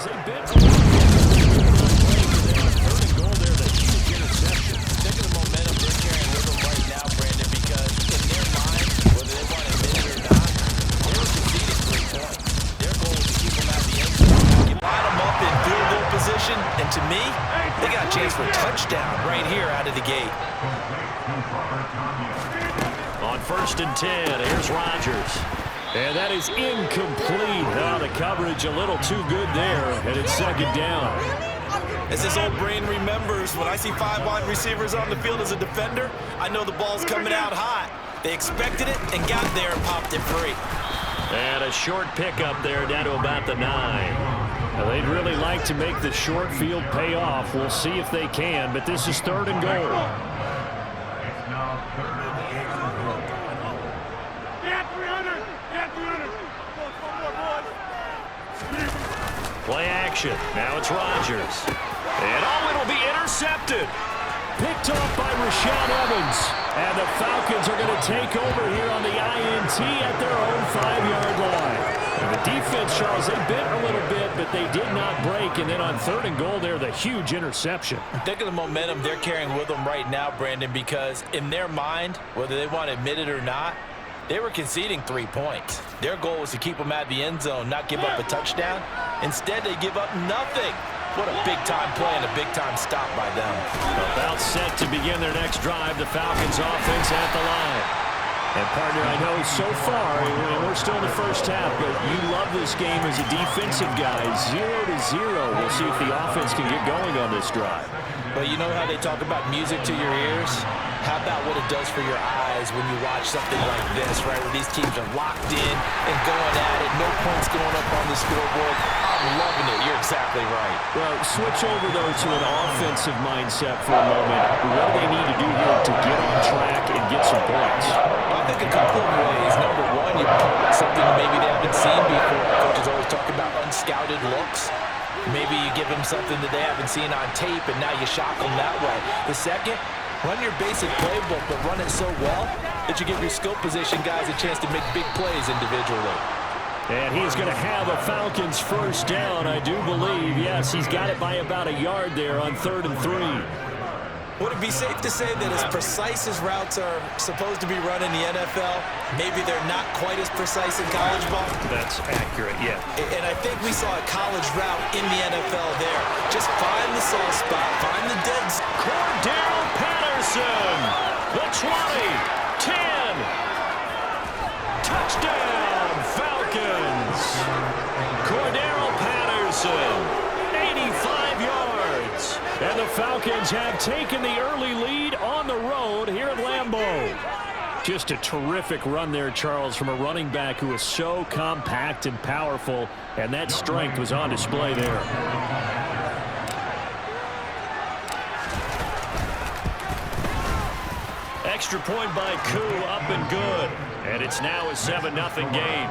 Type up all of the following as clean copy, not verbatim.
Charles, a bit. Third and goal there, the huge interception. Think of the momentum they're carrying with them right now, Brandon, because in their mind, whether they want to admit it or not, they were conceding 3 points. Their goal was to keep them out of the end zone. Line them up in field goal position, and to me, they got a chance for a touchdown right here out of the gate. On 1st and 10, here's Rodgers. And that is incomplete. Oh, the coverage a little too good there, and it's 2nd down. As his old brain remembers, when I see 5 wide receivers on the field as a defender, I know the ball's coming out hot. They expected it and got there and popped it free. And a short pickup there down to about the 9. Now, they'd really like to make the short field pay off. We'll see if they can, but this is 3rd and goal. Play action. Now it's Rodgers. And it'll be intercepted. Picked off by Rashaan Evans. And the Falcons are going to take over here on the INT at their own 5-yard line. And the defense, Charles, they bit a little bit, but they did not break. And then on 3rd and goal there, the huge interception. Think of the momentum they're carrying with them right now, Brandon, because in their mind, whether they want to admit it or not, they were conceding 3 points. Their goal was to keep them out of the end zone, not give up a touchdown. Instead, they give up nothing. What a big-time play and a big-time stop by them. About set to begin their next drive, the Falcons offense at the line. And, partner, I know so far, we're still in the first half, but you love this game as a defensive guy. 0-0. We'll see if the offense can get going on this drive. But you know how they talk about music to your ears? How about what it does for your eyes when you watch something like this, right, where these teams are locked in and going at it, no points going up on the scoreboard. I'm loving it. You're exactly right. Well, switch over, though, to an offensive mindset for a moment. What do they need to do here to get on track and get some points? I think a couple of ways. Number one, you put something maybe they haven't seen before. Coaches always talk about unscouted looks. Maybe you give them something that they haven't seen on tape, and now you shock them that way. The second, run your basic playbook, but run it so well that you give your skill position guys a chance to make big plays individually. And he's going to have a Falcons 1st down, I do believe. Yes, he's got it by about a yard there on 3rd and 3. Would it be safe to say that as precise as routes are supposed to be run in the NFL, maybe they're not quite as precise in college ball? That's accurate, yeah. And I think we saw a college route in the NFL there. Just find the soft spot, find the dead zone. Cordarrelle Patterson, the 20, 10. Touchdown, Falcons. Cordarrelle Patterson. 85 yards. And the Falcons have taken the early lead on the road here at Lambeau. Just a terrific run there, Charles, from a running back who is so compact and powerful, and that strength was on display there. Extra point by Koo, up and good. And it's now a 7-0 game.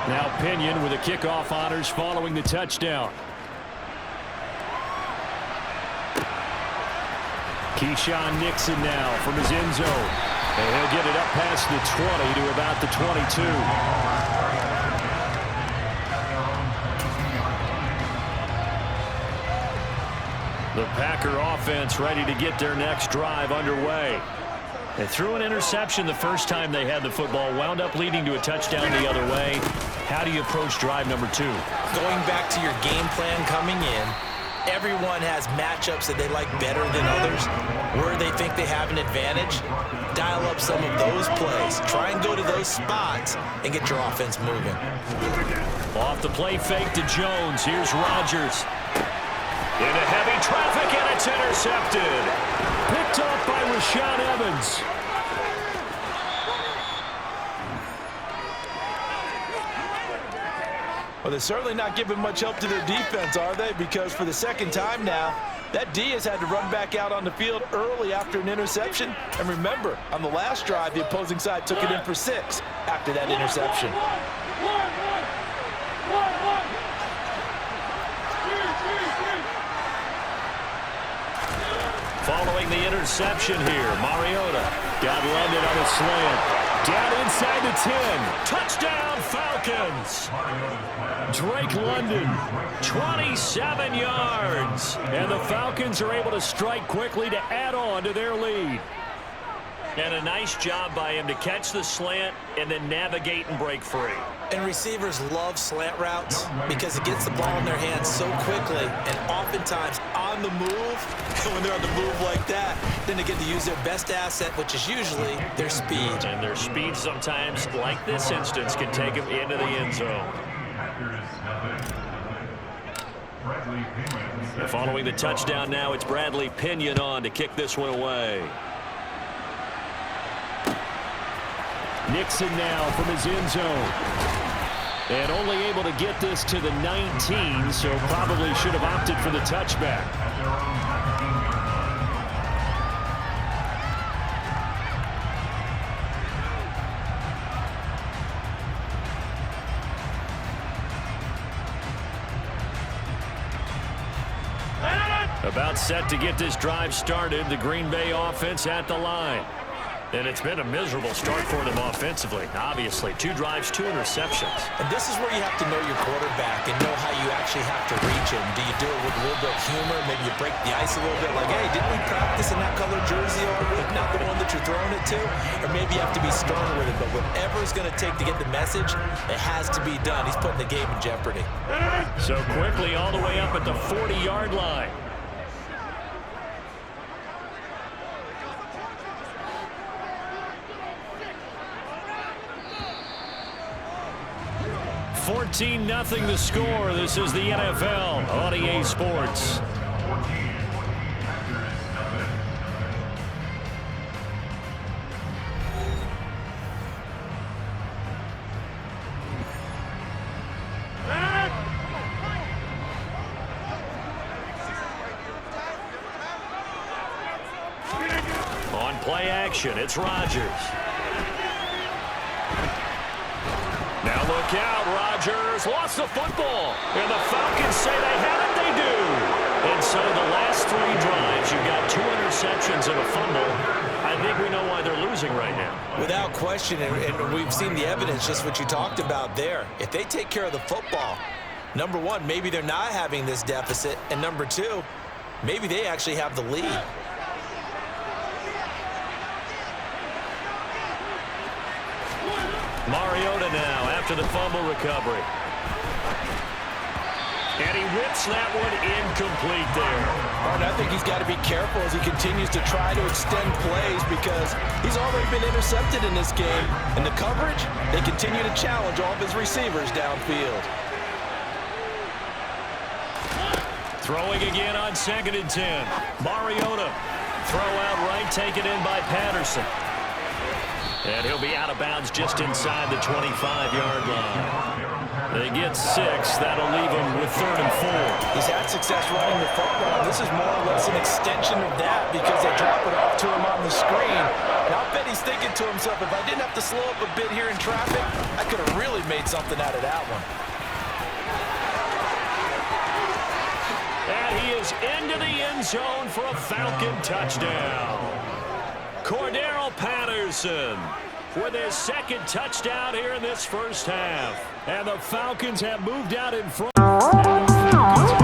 Now Pinion with the kickoff honors following the touchdown. Keyshawn Nixon now from his end zone. And he'll get it up past the 20 to about the 22. The Packer offense ready to get their next drive underway. They threw an interception the first time they had the football, wound up leading to a touchdown the other way. How do you approach drive number 2? Going back to your game plan coming in, everyone has matchups that they like better than others. Where they think they have an advantage, dial up some of those plays. Try and go to those spots and get your offense moving. Off the play fake to Jones. Here's Rodgers. Into heavy traffic, and it's intercepted. Picked off by Rashaan Evans. Well, they're certainly not giving much help to their defense, are they? Because for the second time now, that D has had to run back out on the field early after an interception. And remember, on the last drive, the opposing side took it in for 6 after that interception. Following the interception here, Mariota got landed on a slant. Down inside the 10. Touchdown, Falcons. Drake London, 27 yards. And the Falcons are able to strike quickly to add on to their lead. And a nice job by him to catch the slant and then navigate and break free. And receivers love slant routes because it gets the ball in their hands so quickly and oftentimes on the move. And when they're on the move like that, then they get to use their best asset, which is usually their speed. And their speed sometimes, like this instance, can take them into the end zone. Following the touchdown now, it's Bradley Pinion on to kick this one away. Nixon now from his end zone. And only able to get this to the 19, so probably should have opted for the touchback. About set to get this drive started, the Green Bay offense at the line. And it's been a miserable start for them offensively. Obviously, 2 drives, 2 interceptions. And this is where you have to know your quarterback and know how you actually have to reach him. Do you do it with a little bit of humor? Maybe you break the ice a little bit like, hey, didn't we practice in that color jersey already? Not the one that you're throwing it to? Or maybe you have to be stern with it. But whatever it's going to take to get the message, it has to be done. He's putting the game in jeopardy. So quickly all the way up at the 40-yard line. 14-0 the score. This is the NFL on EA Sports. On play action, it's Rodgers. Now look out, Rodgers lost the football. And the Falcons say they have it, they do. And so the last 3 drives, you've got 2 interceptions and a fumble. I think we know why they're losing right now. Without question, and we've seen the evidence, just what you talked about there. If they take care of the football, number 1, maybe they're not having this deficit. And number 2, maybe they actually have the lead. Mariota now after the fumble recovery. And he whips that one incomplete there. And I think he's got to be careful as he continues to try to extend plays because he's already been intercepted in this game. And the coverage, they continue to challenge all of his receivers downfield. Throwing again on 2nd and 10. Mariota. Throw out right, taken in by Patterson. And he'll be out of bounds just inside the 25-yard line. They get 6. That'll leave him with 3rd and 4. He's had success running the football. This is more or less an extension of that because they drop it off to him on the screen. And I'll bet he's thinking to himself, if I didn't have to slow up a bit here in traffic, I could have really made something out of that one. And he is into the end zone for a Falcon touchdown. Cordarrelle Patterson with his 2nd touchdown here in this first half. And the Falcons have moved out in front.